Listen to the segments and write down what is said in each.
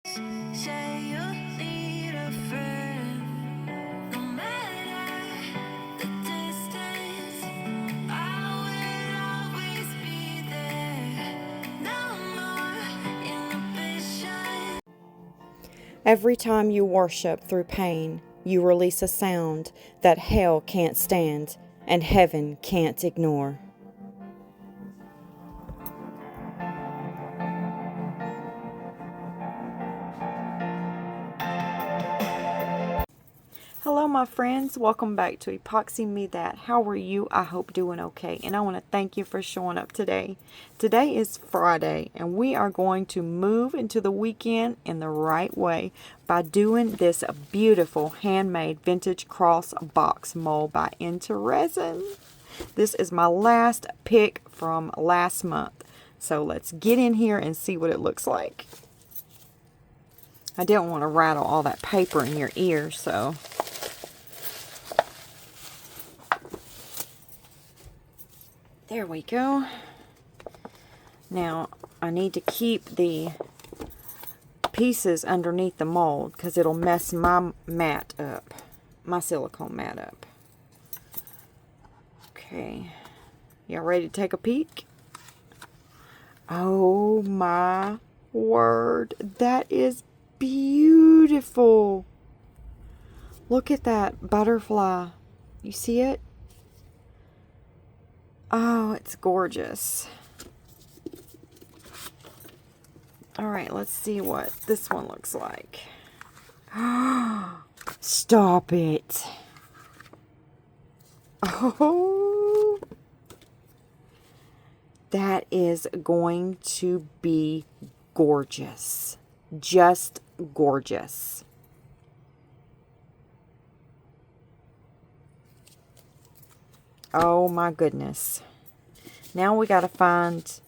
Say you need a friend, no matter the distance. I will always be there. No more inhibition. Every time you worship through pain, you release a sound that hell can't stand and heaven can't ignore. Hello my friends, welcome back to Epoxy Me That. How are you? I hope doing okay. And I want to thank you for showing up today. Today is Friday and we are going to move into the weekend in the right way by doing this beautiful handmade vintage cross box mold by INTORESIN. This is my last pick from last month. So let's get in here and see what it looks like. I didn't want to rattle all that paper in your ear, so there we go. Now, I need to keep the pieces underneath the mold because it'll mess my mat up, my silicone mat up. Okay, y'all ready to take a peek? Oh my word, that is beautiful. Look at that butterfly. You see it? Oh, it's gorgeous. Alright, let's see what this one looks like. Stop it. Oh, that is going to be gorgeous. Just gorgeous. Oh my goodness. Now we got to find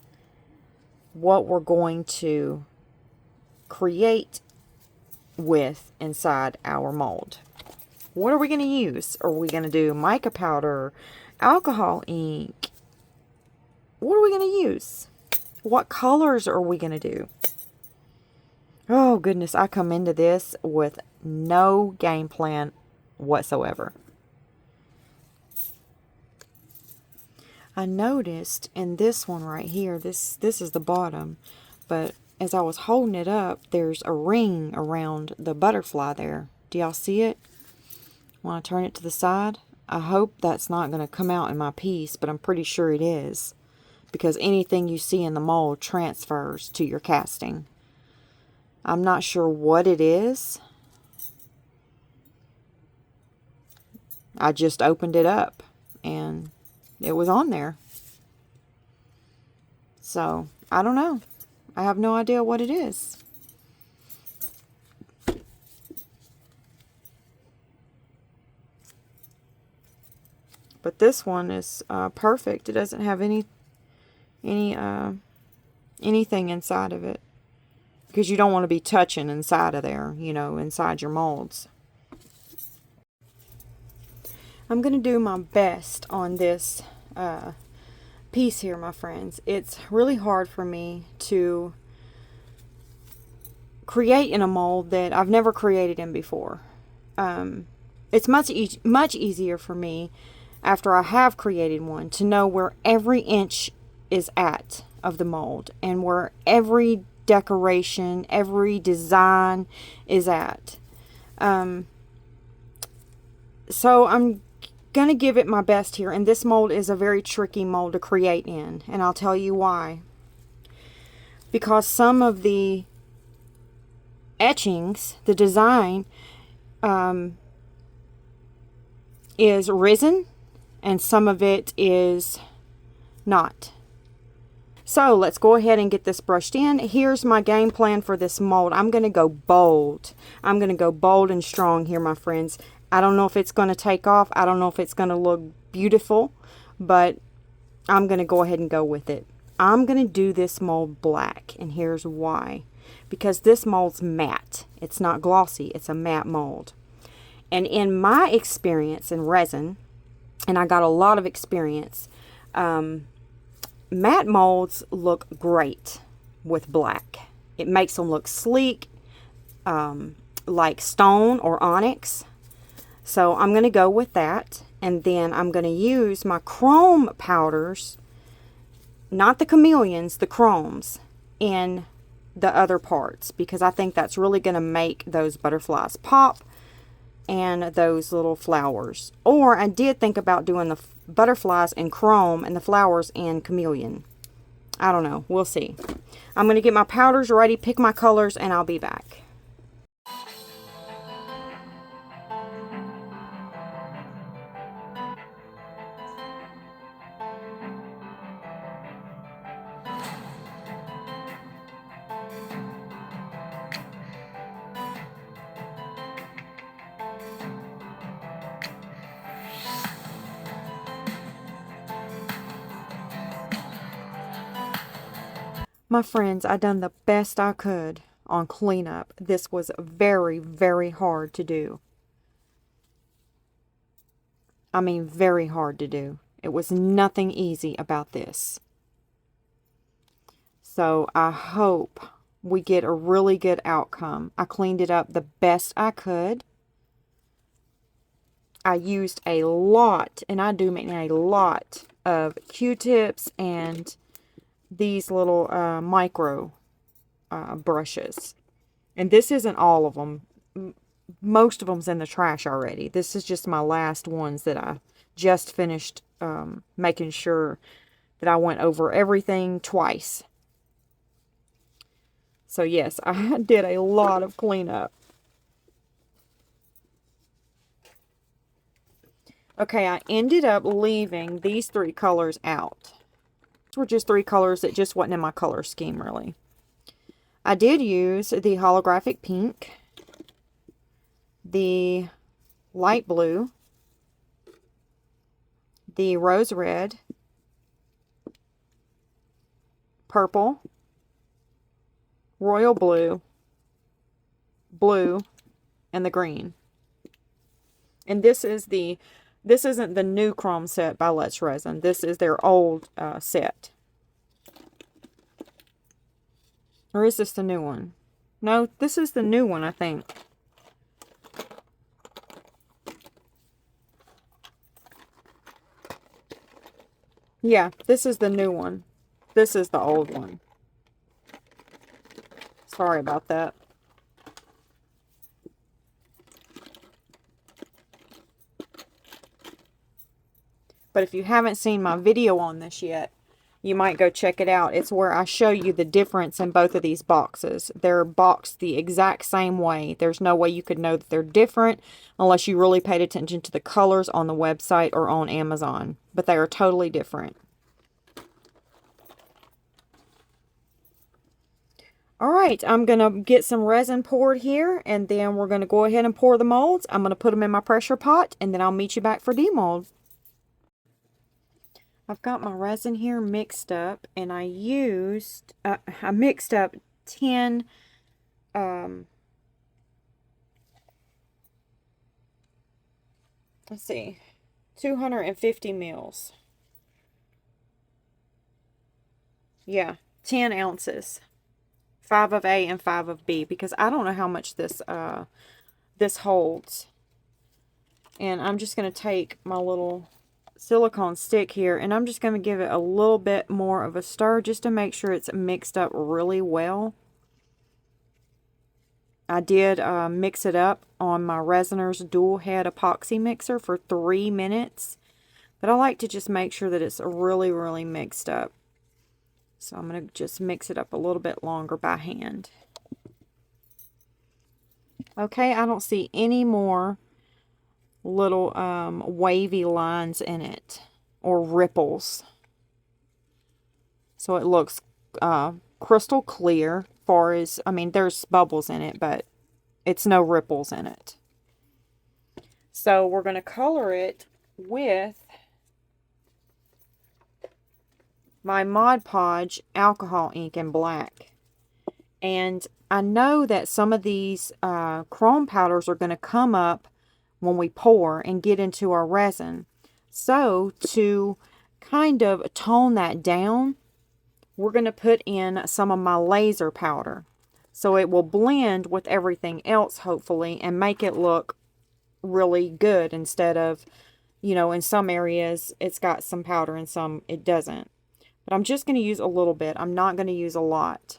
what we're going to create with inside our mold. What are we going to use? Are we going to do mica powder, alcohol ink? What are we going to use? What colors are we going to do? Oh goodness, I come into this with no game plan whatsoever. I noticed in this one right here, this is the bottom, but as I was holding it up, there's a ring around the butterfly there. Do y'all see it? Want to turn it to the side? I hope that's not going to come out in my piece, but I'm pretty sure it is, because anything you see in the mold transfers to your casting. I'm not sure what it is. I just opened it up and it was on there. So, I don't know. I have no idea what it is. But this one is perfect. It doesn't have anything inside of it. Because you don't want to be touching inside of there, you know, inside your molds. I'm going to do my best on this piece here, my friends. It's really hard for me to create in a mold that I've never created in before. It's much easier for me after I have created one to know where every inch is at of the mold and where every decoration, every design is at. So I'm gonna give it my best here, and this mold is a very tricky mold to create in, and I'll tell you why. Because some of the etchings, the design is resin and some of it is not. So let's go ahead and get this brushed in. Here's my game plan for this mold. I'm going to go bold. I'm going to go bold and strong here, my friends. I don't know if it's going to take off. I don't know if it's going to look beautiful, but I'm going to go ahead and go with it. I'm going to do this mold black, and here's why. Because this mold's matte. It's not glossy. It's a matte mold. And in my experience in resin, and I got a lot of experience, matte molds look great with black. It makes them look sleek. like stone or onyx. So I'm going to go with that. And then I'm going to use my chrome powders, not the chameleons, the chromes, in the other parts, because I think that's really going to make those butterflies pop and those little flowers. Or I did think about doing the butterflies in chrome and the flowers in chameleon. I don't know. We'll see. I'm going to get my powders ready, pick my colors, and I'll be back. My friends, I done the best I could on cleanup. This was very, very hard to do. I mean, very hard to do. It was nothing easy about this. So I hope we get a really good outcome. I cleaned it up the best I could. I used a lot, and I do mean a lot, of Q-tips and these little micro brushes. And this isn't all of them. Most of them's in the trash already. This is just my last ones that I just finished making sure that I went over everything twice. So yes, I did a lot of cleanup. Okay, I ended up leaving these 3 colors out. These were just 3 colors that just wasn't in my color scheme, really. I did use the holographic pink, the light blue, the rose red, purple, royal blue, blue, and the green. And this isn't the new chrome set by Let's Resin. This is their old set. Or is this the new one? No, this is the new one, I think. Yeah, this is the new one. This is the old one. Sorry about that. But if you haven't seen my video on this yet, you might go check it out. It's where I show you the difference in both of these boxes. They're boxed the exact same way. There's no way you could know that they're different unless you really paid attention to the colors on the website or on Amazon. But they are totally different. Alright, I'm going to get some resin poured here, and then we're going to go ahead and pour the molds. I'm going to put them in my pressure pot, and then I'll meet you back for demold. I've got my resin here mixed up, and I mixed up 10, let's see, 250 mils. Yeah, 10 ounces. 5 of A and 5 of B, because I don't know how much this holds. And I'm just going to take my little silicone stick here, and I'm just going to give it a little bit more of a stir just to make sure it's mixed up really well. I did mix it up on my Resiner's dual head epoxy mixer for 3 minutes, but I like to just make sure that it's really, really mixed up. So I'm going to just mix it up a little bit longer by hand. Okay, I don't see any more little wavy lines in it, or ripples. So it looks crystal clear, far as, I mean, there's bubbles in it, but it's no ripples in it. So we're going to color it with my Mod Podge alcohol ink in black. And I know that some of these chrome powders are going to come up when we pour and get into our resin. So to kind of tone that down, we're going to put in some of my laser powder. So it will blend with everything else, hopefully, and make it look really good instead of, you know, in some areas it's got some powder and some it doesn't. But I'm just going to use a little bit. I'm not going to use a lot.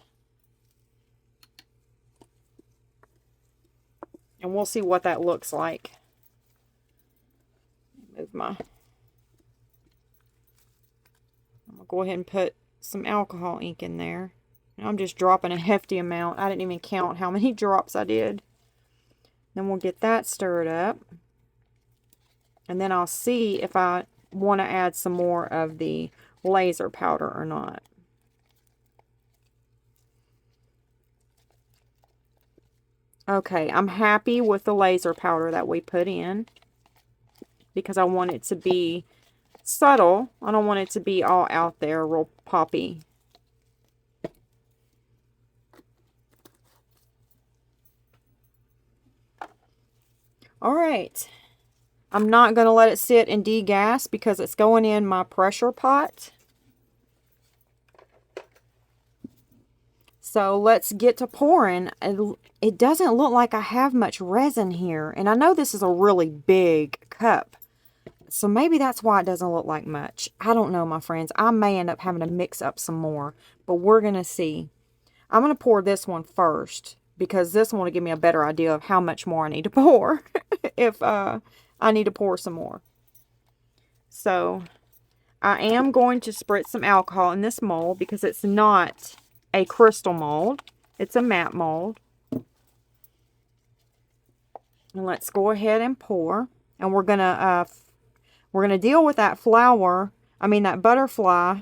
And we'll see what that looks like. Move my... I'm going to go ahead and put some alcohol ink in there. I'm just dropping a hefty amount. I didn't even count how many drops I did. Then we'll get that stirred up. And then I'll see if I want to add some more of the laser powder or not. Okay, I'm happy with the laser powder that we put in because I want it to be subtle. I don't want it to be all out there, real poppy. All right. I'm not going to let it sit and degas because it's going in my pressure pot. So let's get to pouring. It doesn't look like I have much resin here. And I know this is a really big cup. So maybe that's why it doesn't look like much. I don't know, my friends. I may end up having to mix up some more. But we're going to see. I'm going to pour this one first, because this one will give me a better idea of how much more I need to pour. If I need to pour some more. So I am going to spritz some alcohol in this mold because it's not a crystal mold. It's a matte mold. And let's go ahead and pour. And we're gonna deal with that that butterfly,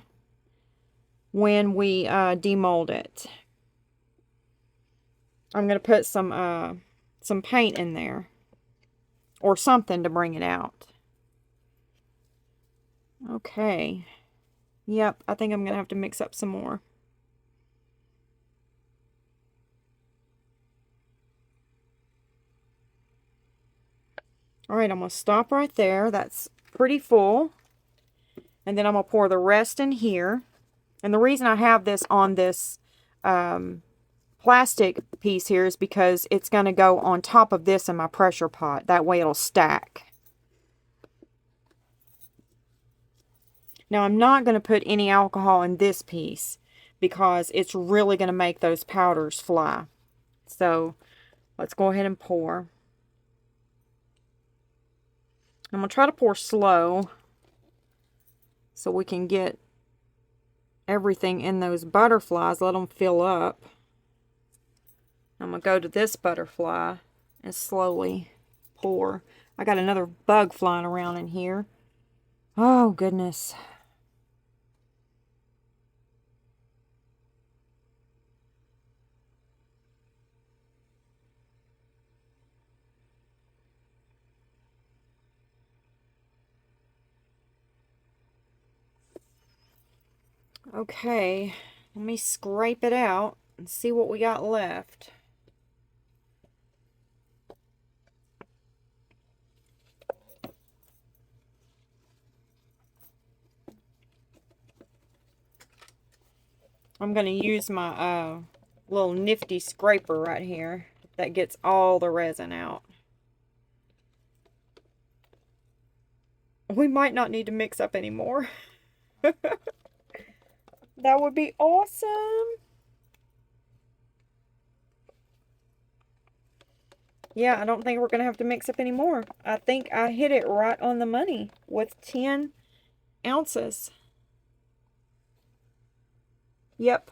when we demold it. I'm gonna put some paint in there or something to bring it out. Okay. Yep, I think I'm gonna have to mix up some more. Alright, I'm going to stop right there. That's pretty full. And then I'm going to pour the rest in here. And the reason I have this on this plastic piece here is because it's going to go on top of this in my pressure pot. That way it'll stack. Now I'm not going to put any alcohol in this piece because it's really going to make those powders fly. So let's go ahead and pour. I'm going to try to pour slow so we can get everything in those butterflies, let them fill up. I'm going to go to this butterfly and slowly pour. I got another bug flying around in here. Oh, goodness. Okay, let me scrape it out and see what we got left. I'm going to use my little nifty scraper right here that gets all the resin out. We might not need to mix up anymore. That would be awesome. Yeah, I don't think we're going to have to mix up anymore. I think I hit it right on the money with 10 ounces. Yep.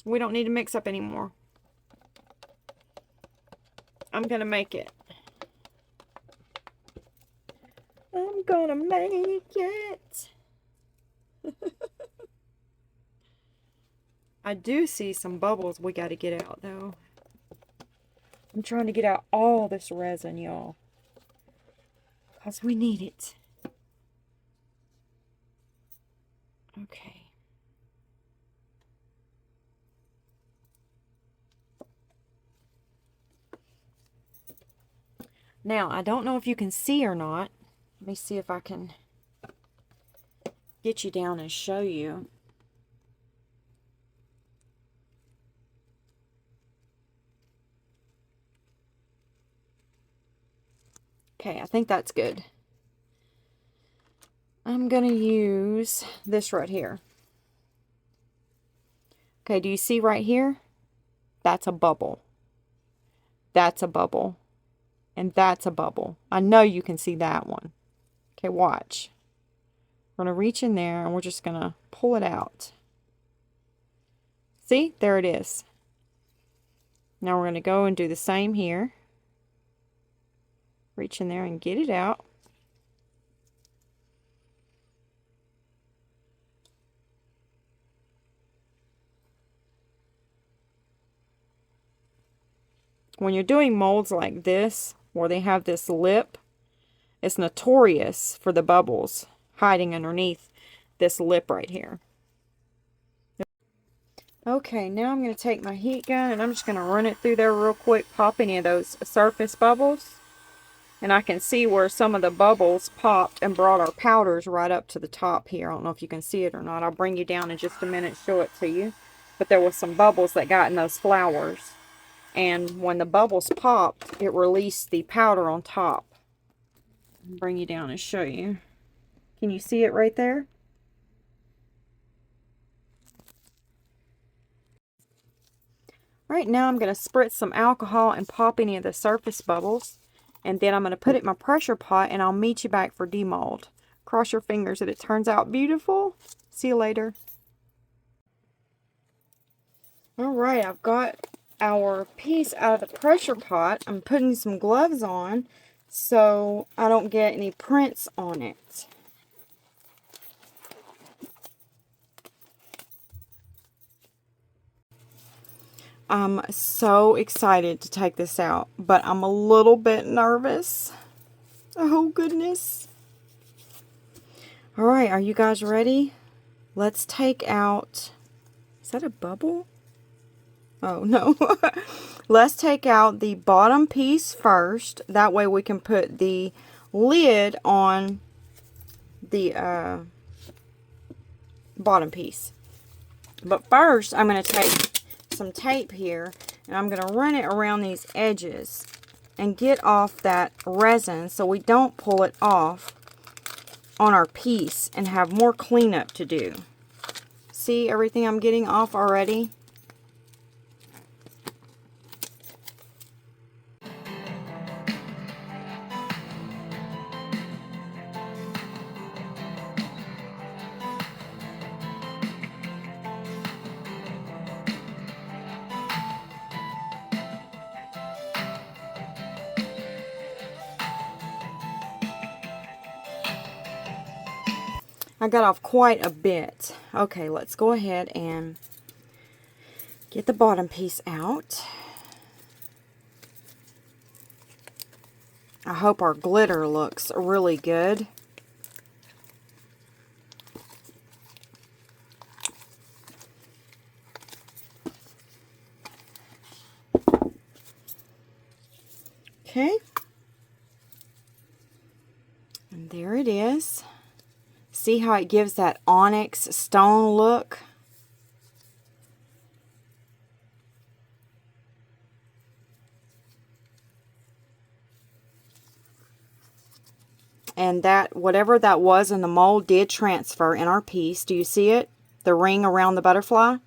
We don't need to mix up anymore. I'm going to make it. I'm going to make it. I do see some bubbles we got to get out, though. I'm trying to get out all this resin, y'all. Because we need it. Okay. Now, I don't know if you can see or not. Let me see if I can get you down and show you. Okay, I think that's good. I'm going to use this right here. Okay, do you see right here? That's a bubble. That's a bubble. And that's a bubble. I know you can see that one. Okay, watch. We're going to reach in there and we're just going to pull it out. See? There it is. Now we're going to go and do the same here. Reach in there and get it out. When you're doing molds like this, where they have this lip, it's notorious for the bubbles hiding underneath this lip right here. Okay, now I'm going to take my heat gun and I'm just going to run it through there real quick, pop any of those surface bubbles. And I can see where some of the bubbles popped and brought our powders right up to the top here. I don't know if you can see it or not. I'll bring you down in just a minute, show it to you. But there was some bubbles that got in those flowers. And when the bubbles popped, it released the powder on top. I'll bring you down and show you. Can you see it right there? Right now I'm going to spritz some alcohol and pop any of the surface bubbles. And then I'm going to put it in my pressure pot and I'll meet you back for demold. Cross your fingers that it turns out beautiful. See you later. Alright, I've got our piece out of the pressure pot. I'm putting some gloves on so I don't get any prints on it. I'm so excited to take this out, but I'm a little bit nervous. Oh goodness. Alright, are you guys ready? Let's take out... Is that a bubble? Oh, no. Let's take out the bottom piece first. That way we can put the lid on the bottom piece. But first, I'm going to take some tape here and I'm going to run it around these edges and get off that resin so we don't pull it off on our piece and have more cleanup to do. See everything I'm getting off already? I got off quite a bit. Okay, let's go ahead and get the bottom piece out. I hope our glitter looks really good. Okay. And there it is. See how it gives that onyx stone look? And that, whatever that was in the mold did transfer in our piece. Do you see it? The ring around the butterfly?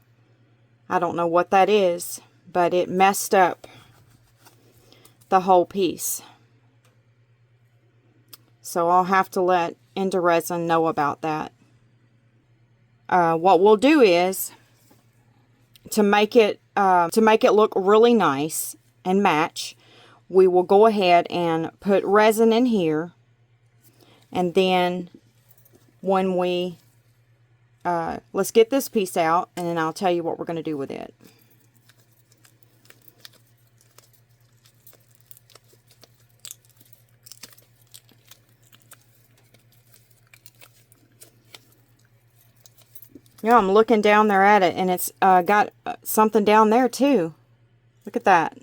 I don't know what that is, but it messed up the whole piece. So I'll have to let INTORESIN know about that. What we'll do is to make it look really nice and match, we will go ahead and put resin in here, and then when we let's get this piece out and then I'll tell you what we're going to do with it. Yeah, I'm looking down there at it, and it's got something down there too. Look at that.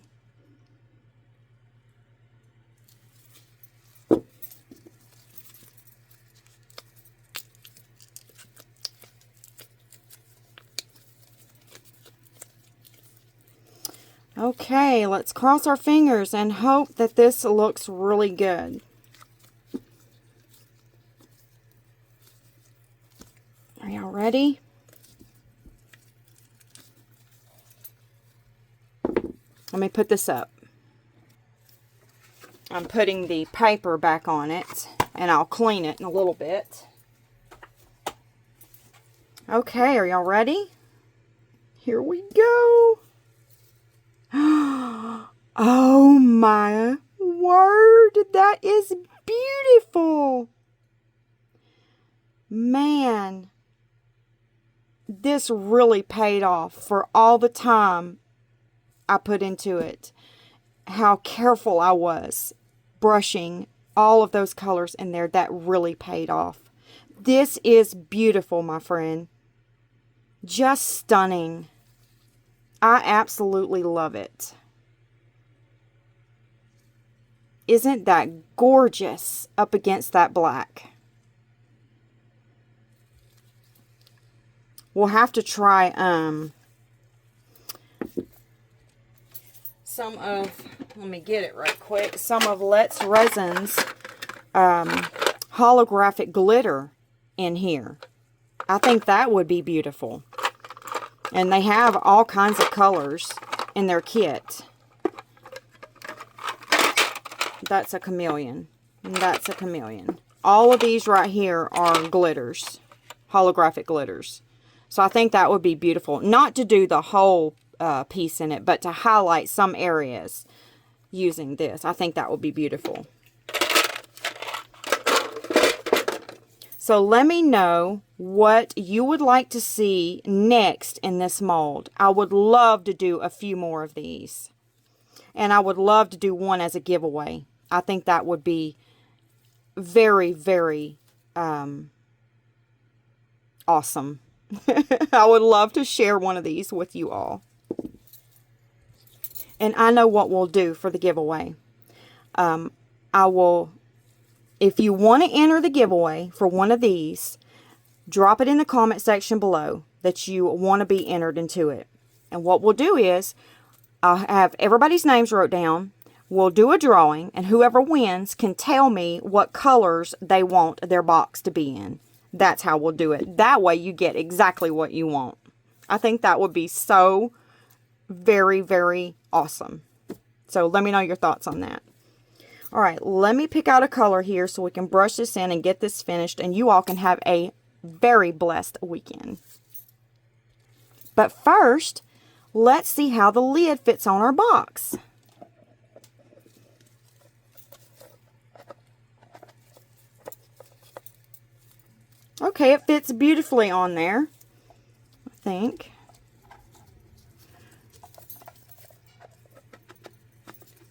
Okay, let's cross our fingers and hope that this looks really good. Are y'all ready? Let me put this up. I'm putting the paper back on it, and I'll clean it in a little bit. Okay, are y'all ready? Here we go. Oh my word, that is beautiful. Man, this really paid off for all the time I put into it. How careful I was brushing all of those colors in there. That really paid off. This is beautiful, my friend. Just stunning. I absolutely love it. Isn't that gorgeous up against that black? We'll have to try some of, let me get it right quick, some of Let's Resin's holographic glitter in here. I think that would be beautiful. And they have all kinds of colors in their kit. That's a chameleon. That's a chameleon. All of these right here are glitters. Holographic glitters. So I think that would be beautiful. Not to do the whole piece in it, but to highlight some areas using this. I think that would be beautiful. So let me know what you would like to see next in this mold. I would love to do a few more of these. And I would love to do one as a giveaway. I think that would be very, very awesome. I would love to share one of these with you all. And I know what we'll do for the giveaway. I will, if you want to enter the giveaway for one of these, drop it in the comment section below that you want to be entered into it. And what we'll do is, I'll have everybody's names wrote down. We'll do a drawing, and whoever wins can tell me what colors they want their box to be in. That's how we'll do it. That way you get exactly what you want. I think that would be so very, very awesome. So let me know your thoughts on that. All right, let me pick out a color here so we can brush this in and get this finished, and you all can have a very blessed weekend. But first, let's see how the lid fits on our box. Okay, it fits beautifully on there, I think.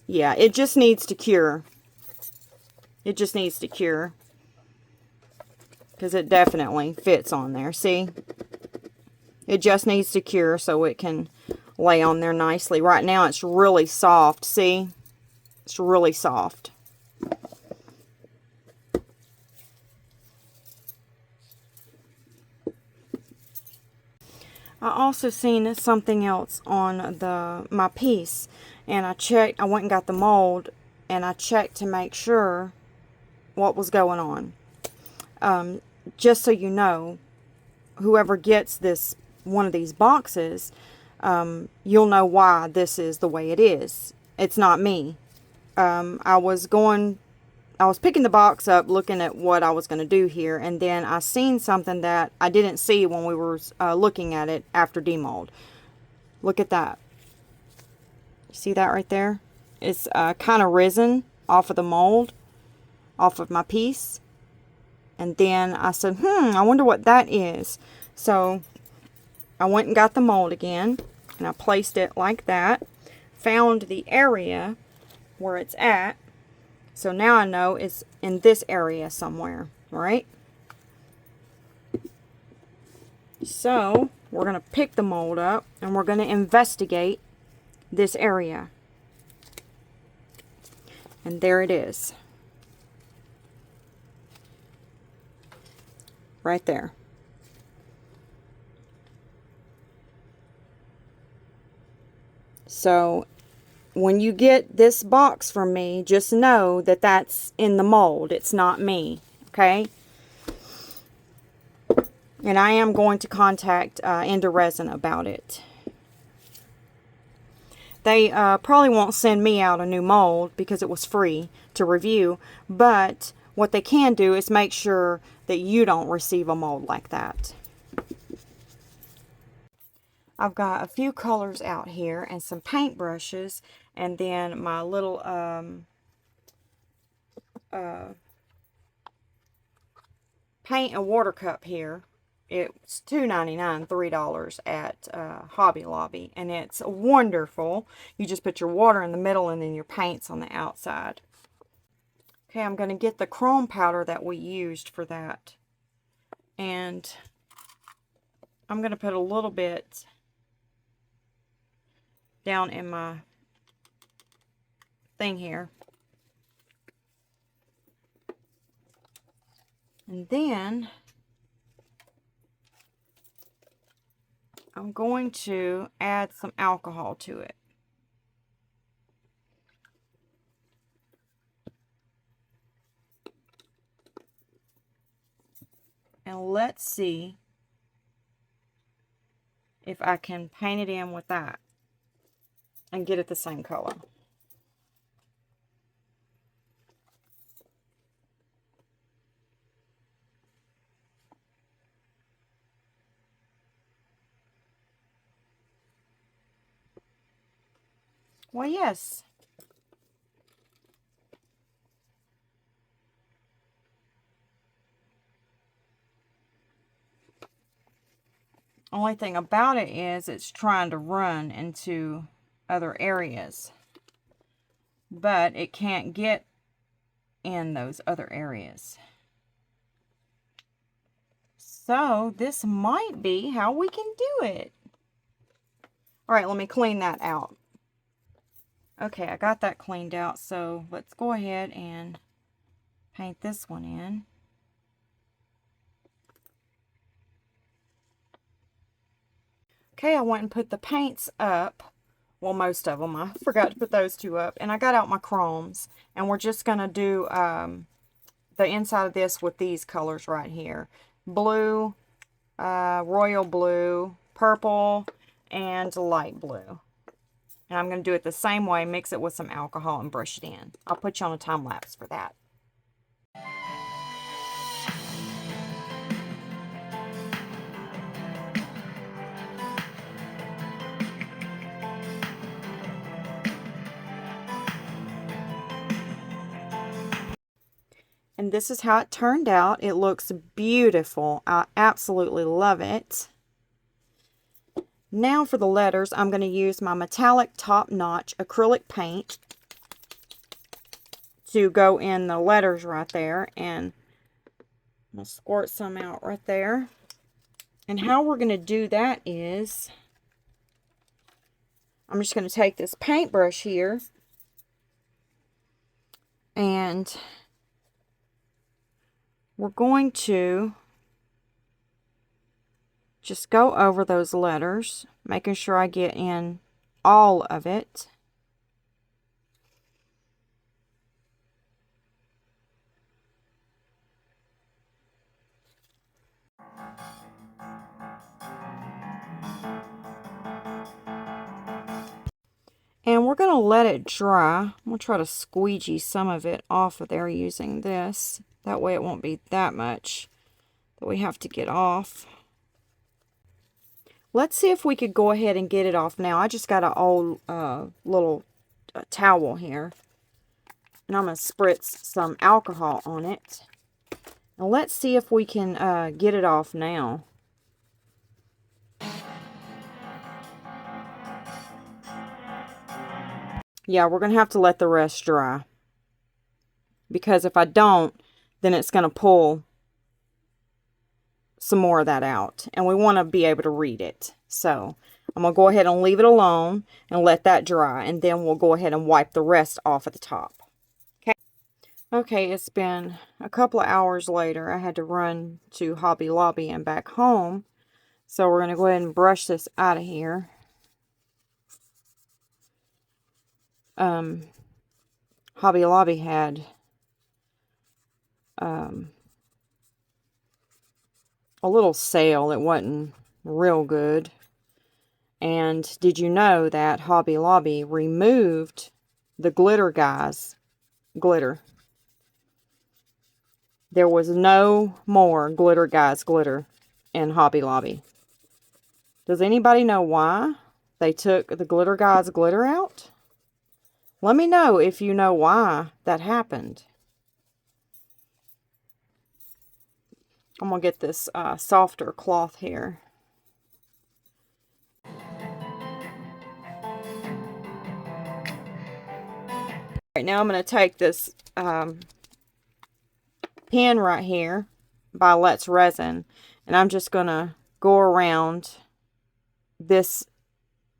Yeah, it just needs to cure. It just needs to cure. Because it definitely fits on there. See? It just needs to cure so it can lay on there nicely. Right now it's really soft. See? It's really soft. I also seen something else on my piece, and I checked. I went and got the mold, and I checked to make sure what was going on. Just so you know, whoever gets this one of these boxes, you'll know why this is the way it is. It's not me. I was picking the box up, looking at what I was going to do here, and then I seen something that I didn't see when we were looking at it after demold. Look at that. You see that right there? It's kind of risen off of the mold, off of my piece. And then I said, I wonder what that is. So I went and got the mold again, and I placed it like that. Found the area where it's at. So now I know it's in this area somewhere, right? So we're going to pick the mold up, and we're going to investigate this area. And there it is. Right there. So when you get this box from me, just know that that's in the mold. It's not me, okay? And I am going to contact INTORESIN about it. They probably won't send me out a new mold because it was free to review, but what they can do is make sure that you don't receive a mold like that. I've got a few colors out here and some paint brushes, and then my little paint and water cup here. It's $2.99, $3 at Hobby Lobby, and it's wonderful. You just put your water in the middle and then your paints on the outside. Okay, I'm going to get the chrome powder that we used for that, and I'm going to put a little bit down in my thing here. And then I'm going to add some alcohol to it. And let's see if I can paint it in with that and get it the same color. Well, yes. Only thing about it is it's trying to run into other areas, but it can't get in those other areas. So this might be how we can do it. All right, let me clean that out. Okay, I got that cleaned out, so let's go ahead and paint this one in. Okay, I went and put the paints up. Well, most of them. I forgot to put those two up. And I got out my chromes. And we're just going to do the inside of this with these colors right here. Blue, royal blue, purple, and light blue. And I'm going to do it the same way. Mix it with some alcohol and brush it in. I'll put you on a time lapse for that. And this is how it turned out. It looks beautiful. I absolutely love it. Now for the letters, I'm going to use my metallic top-notch acrylic paint to go in the letters right there. And I'm going to squirt some out right there. And how we're going to do that is, I'm just going to take this paintbrush here and we're going to just go over those letters, making sure I get in all of it. And we're going to let it dry. I'm going to try to squeegee some of it off of there using this. That way it won't be that much that we have to get off. Let's see if we could go ahead and get it off now. I just got an old little towel here. And I'm going to spritz some alcohol on it. Now let's see if we can get it off now. Yeah, we're going to have to let the rest dry. Because if I don't, then it's going to pull some more of that out. And we want to be able to read it. So I'm going to go ahead and leave it alone and let that dry. And then we'll go ahead and wipe the rest off at the top. Okay. Okay, it's been a couple of hours later. I had to run to Hobby Lobby and back home. So we're going to go ahead and brush this out of here. Hobby Lobby had a little sale. It wasn't real good. And did you know that Hobby Lobby removed the glitter guys glitter? There was no more glitter guys glitter in Hobby Lobby. Does anybody know why they took the glitter guys glitter out? Let me know if you know why that happened. I'm going to get this softer cloth here. Right now I'm going to take this pen right here by Let's Resin, and I'm just going to go around this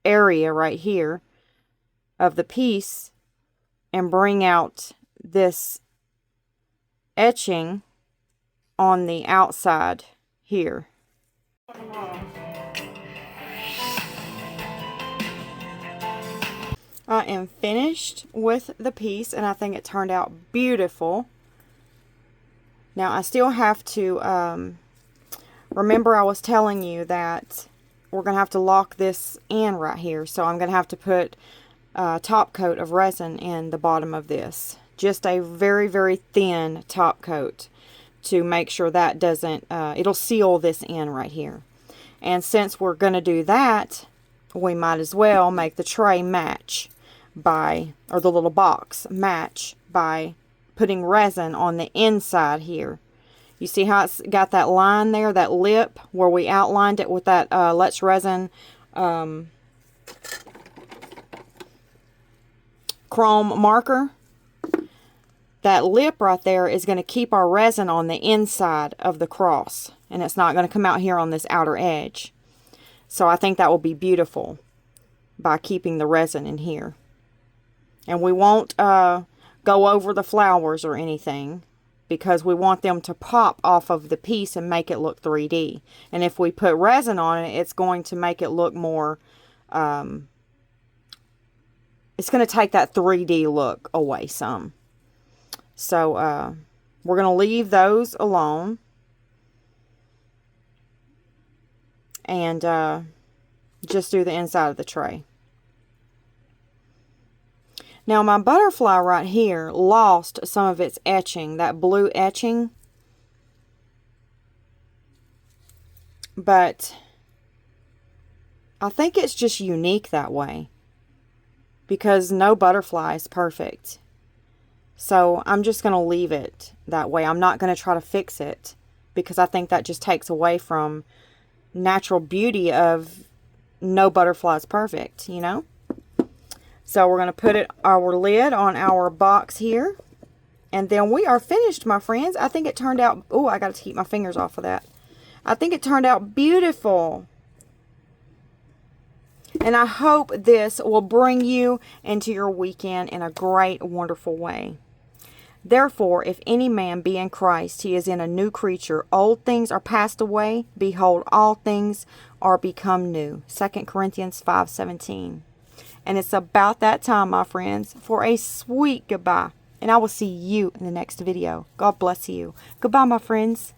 area right here of the piece and bring out this etching on the outside here. I am finished with the piece, and I think it turned out beautiful. Now I still have to remember, I was telling you that we're going to have to lock this in right here, so I'm going to have to put a top coat of resin in the bottom of this. Just a very, very thin top coat to make sure that doesn't, it'll seal this in right here. And since we're going to do that, we might as well make the tray match by, or the little box match by putting resin on the inside here. You see how it's got that line there, that lip, where we outlined it with that Let's Resin chrome marker? That lip right there is going to keep our resin on the inside of the cross, and it's not going to come out here on this outer edge. So I think that will be beautiful by keeping the resin in here. And we won't go over the flowers or anything, because we want them to pop off of the piece and make it look 3D. And if we put resin on it, it's going to make it look more, it's going to take that 3D look away some. So we're going to leave those alone. And just do the inside of the tray. Now my butterfly right here lost some of its etching, that blue etching. But I think it's just unique that way, because no butterfly is perfect. So I'm just going to leave it that way. I'm not going to try to fix it, because I think that just takes away from natural beauty of no butterfly is perfect, you know? So we're going to put our lid on our box here. And then we are finished, my friends. I think it turned out... Oh, I got to keep my fingers off of that. I think it turned out beautiful. And I hope this will bring you into your weekend in a great, wonderful way. Therefore, if any man be in Christ, he is in a new creature. Old things are passed away. Behold, all things are become new. 2 Corinthians 5:17. And it's about that time, my friends, for a sweet goodbye. And I will see you in the next video. God bless you. Goodbye, my friends.